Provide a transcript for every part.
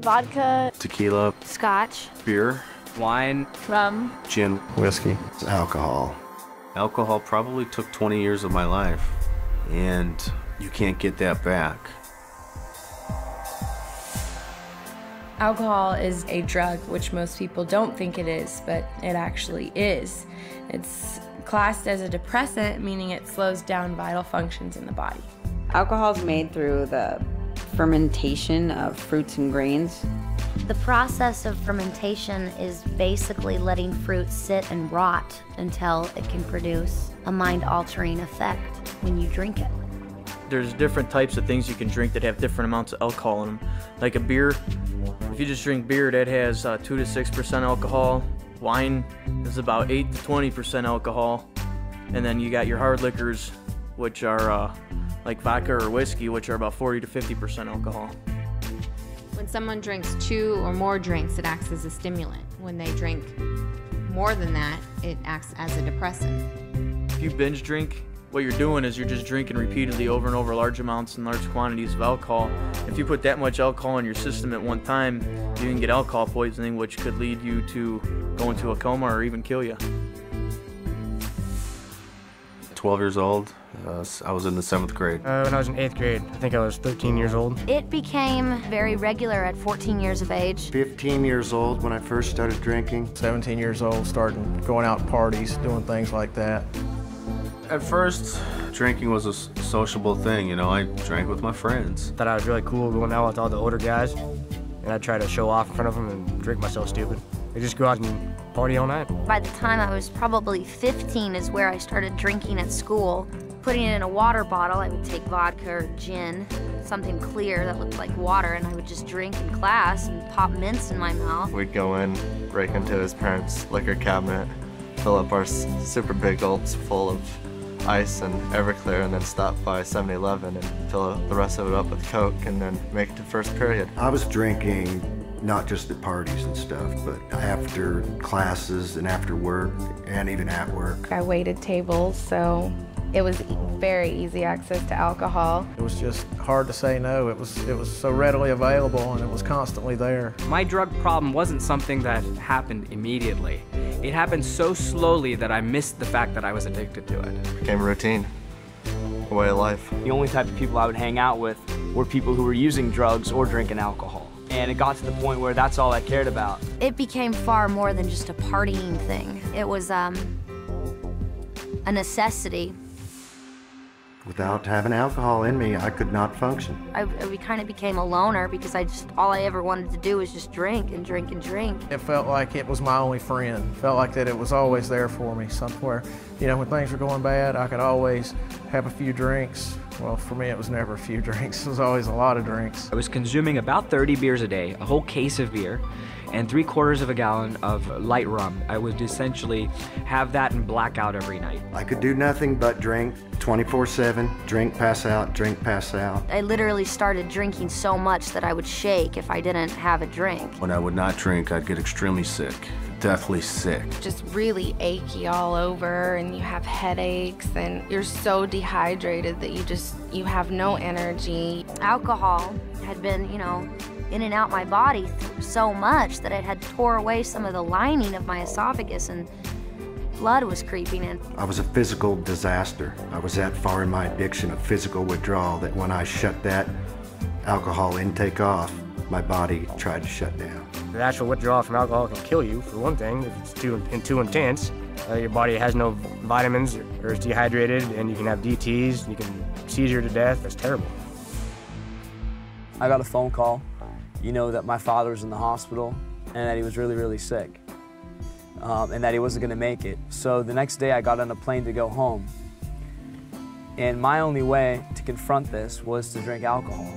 Vodka, tequila, scotch, beer, wine, rum, gin, whiskey, alcohol. Alcohol probably took 20 years of my life, and you can't get that back. Alcohol is a drug, which most people don't think it is, but it actually is. It's classed as a depressant, meaning it slows down vital functions in the body. Alcohol is made through the fermentation of fruits and grains. The process of fermentation is basically letting fruit sit and rot until it can produce a mind-altering effect when you drink it. There's different types of things you can drink that have different amounts of alcohol in them. Like a beer, if you just drink beer, that has 2 to 6% alcohol. Wine is about 8 to 20% alcohol. And then you got your hard liquors, which are like vodka or whiskey, which are about 40 to 50% alcohol. When someone drinks 2 or more drinks, it acts as a stimulant. When they drink more than that, it acts as a depressant. If you binge drink, what you're doing is you're just drinking repeatedly over and over large amounts and large quantities of alcohol. If you put that much alcohol in your system at one time, you can get alcohol poisoning, which could lead you to go into a coma or even kill you. 12 years old, I was in the 7th grade. When I was in 8th grade, I think I was 13 years old. It became very regular at 14 years of age. 15 years old when I first started drinking. 17 years old, starting going out to parties, doing things like that. At first, drinking was a sociable thing, you know, I drank with my friends. Thought I was really cool going out with all the older guys, and I'd try to show off in front of them and drink myself stupid. They just go out and party all night. By the time I was probably 15 is where I started drinking at school. Putting it in a water bottle, I would take vodka or gin, something clear that looked like water, and I would just drink in class and pop mints in my mouth. We'd go in, break into his parents' liquor cabinet, fill up our super big gulps full of ice and Everclear, and then stop by 7-Eleven and fill the rest of it up with Coke, and then make it to first period. I was drinking not just at parties and stuff, but after classes and after work, and even at work. I waited tables, so it was very easy access to alcohol. It was just hard to say no. It was so readily available, and it was constantly there. My drug problem wasn't something that happened immediately. It happened so slowly that I missed the fact that I was addicted to it. It became a routine, a way of life. The only type of people I would hang out with were people who were using drugs or drinking alcohol. And it got to the point where that's all I cared about. It became far more than just a partying thing. It was a necessity. Without having alcohol in me, I could not function. I kind of became a loner because all I ever wanted to do was just drink and drink and drink. It felt like it was my only friend. Felt like that it was always there for me somewhere. You know, when things were going bad, I could always have a few drinks. Well, for me, it was never a few drinks. It was always a lot of drinks. I was consuming about 30 beers a day, a whole case of beer, and 3/4 of a gallon of light rum. I would essentially have that and black out every night. I could do nothing but drink 24/7, drink, pass out, drink, pass out. I literally started drinking so much that I would shake if I didn't have a drink. When I would not drink, I'd get extremely sick, deathly sick. Just really achy all over, and you have headaches, and you're so dehydrated that you have no energy. Alcohol had been, you know, in and out my body so much that it had tore away some of the lining of my esophagus, and blood was creeping in. I was a physical disaster. I was that far in my addiction of physical withdrawal that when I shut that alcohol intake off, my body tried to shut down. The actual withdrawal from alcohol can kill you, for one thing, if it's too intense. Your body has no vitamins or is dehydrated, and you can have DTs, you can seizure to death. That's terrible. I got a phone call, you know, that my father was in the hospital and that he was really, really sick. And that he wasn't going to make it. So the next day I got on a plane to go home. And my only way to confront this was to drink alcohol.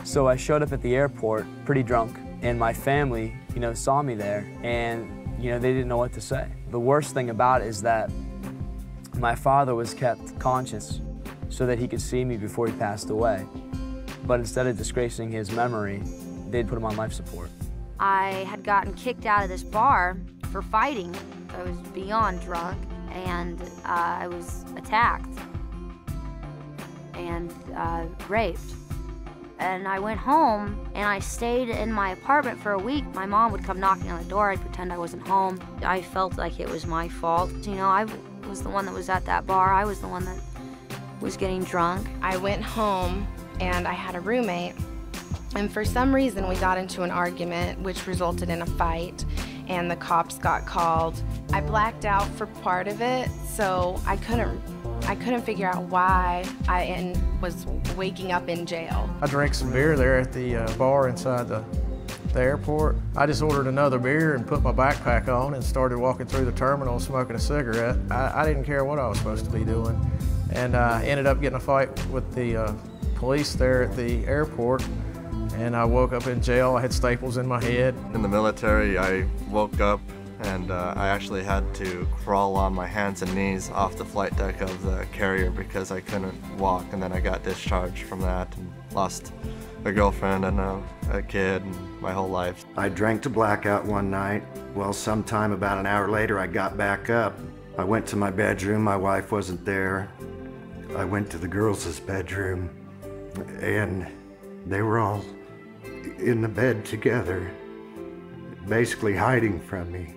So I showed up at the airport pretty drunk, and my family, you know, saw me there, and, you know, they didn't know what to say. The worst thing about it is that my father was kept conscious so that he could see me before he passed away. But instead of disgracing his memory, they'd put him on life support. I had gotten kicked out of this bar for fighting. I was beyond drunk, and I was attacked and raped. And I went home and I stayed in my apartment for a week. My mom would come knocking on the door. I'd pretend I wasn't home. I felt like it was my fault. You know, I was the one that was at that bar. I was the one that was getting drunk. I went home and I had a roommate, and for some reason we got into an argument which resulted in a fight, and the cops got called. I blacked out for part of it, so I couldn't figure out why I was waking up in jail. I drank some beer there at the bar inside the airport. I just ordered another beer and put my backpack on and started walking through the terminal smoking a cigarette. I didn't care what I was supposed to be doing. And I ended up getting a fight with the police there at the airport, and I woke up in jail. I had staples in my head. In the military, I woke up and I actually had to crawl on my hands and knees off the flight deck of the carrier because I couldn't walk, and then I got discharged from that and lost a girlfriend and a kid and my whole life. I drank to blackout one night. Well, sometime about an hour later, I got back up. I went to my bedroom. My wife wasn't there. I went to the girls' bedroom, and they were all in the bed together, basically hiding from me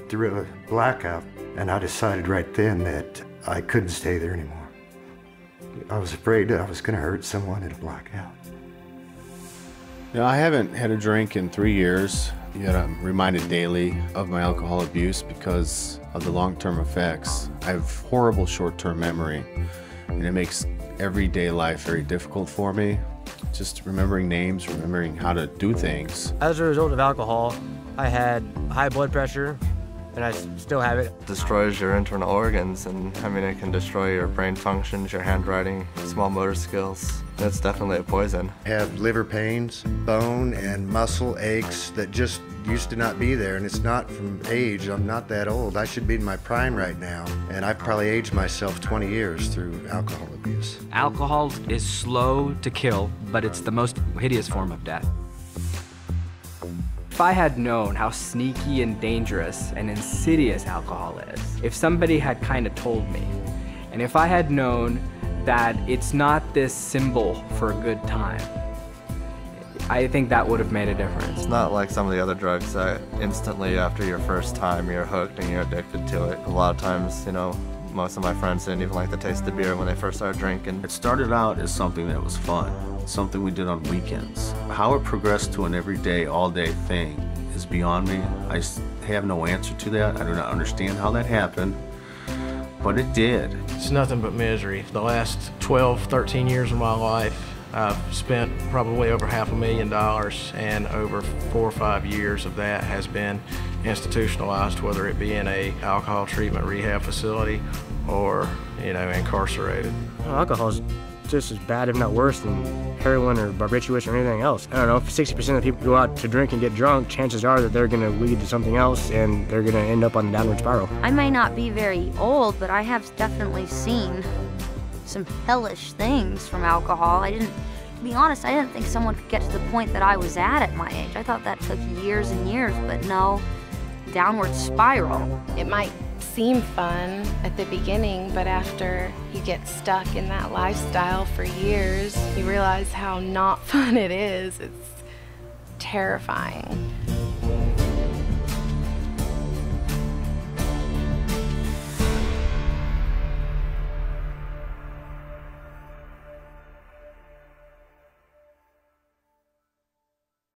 through a blackout. And I decided right then that I couldn't stay there anymore. I was afraid that I was going to hurt someone at a blackout. You know, I haven't had a drink in 3 years, yet I'm reminded daily of my alcohol abuse because of the long-term effects. I have horrible short-term memory, and it makes everyday life very difficult for me. Just remembering names, remembering how to do things. As a result of alcohol, I had high blood pressure, and I still have it. It destroys your internal organs, and I mean, it can destroy your brain functions, your handwriting, small motor skills. It's definitely a poison. I have liver pains, bone and muscle aches that just used to not be there, and it's not from age. I'm not that old. I should be in my prime right now, and I've probably aged myself 20 years through alcohol abuse. Alcohol is slow to kill, but it's the most hideous form of death. If I had known how sneaky and dangerous and insidious alcohol is, if somebody had kind of told me, and if I had known that it's not this symbol for a good time, I think that would have made a difference. It's not like some of the other drugs that instantly after your first time you're hooked and you're addicted to it. A lot of times, you know, most of my friends didn't even like the taste of beer when they first started drinking. It started out as something that was fun, something we did on weekends. How it progressed to an everyday, all-day thing is beyond me. I have no answer to that. I do not understand how that happened, but it did. It's nothing but misery. The last 12, 13 years of my life, I've spent probably over $500,000, and over 4 or 5 years of that has been institutionalized, whether it be in a alcohol treatment rehab facility or, you know, incarcerated. Well, alcohol is just as bad, if not worse, than heroin or barbiturates or anything else. I don't know, if 60% of people go out to drink and get drunk, chances are that they're going to lead to something else and they're going to end up on a downward spiral. I may not be very old, but I have definitely seen some hellish things from alcohol. To be honest, I didn't think someone could get to the point that I was at my age. I thought that took years and years, but no, downward spiral. It might seem fun at the beginning, but after you get stuck in that lifestyle for years, you realize how not fun it is. It's terrifying.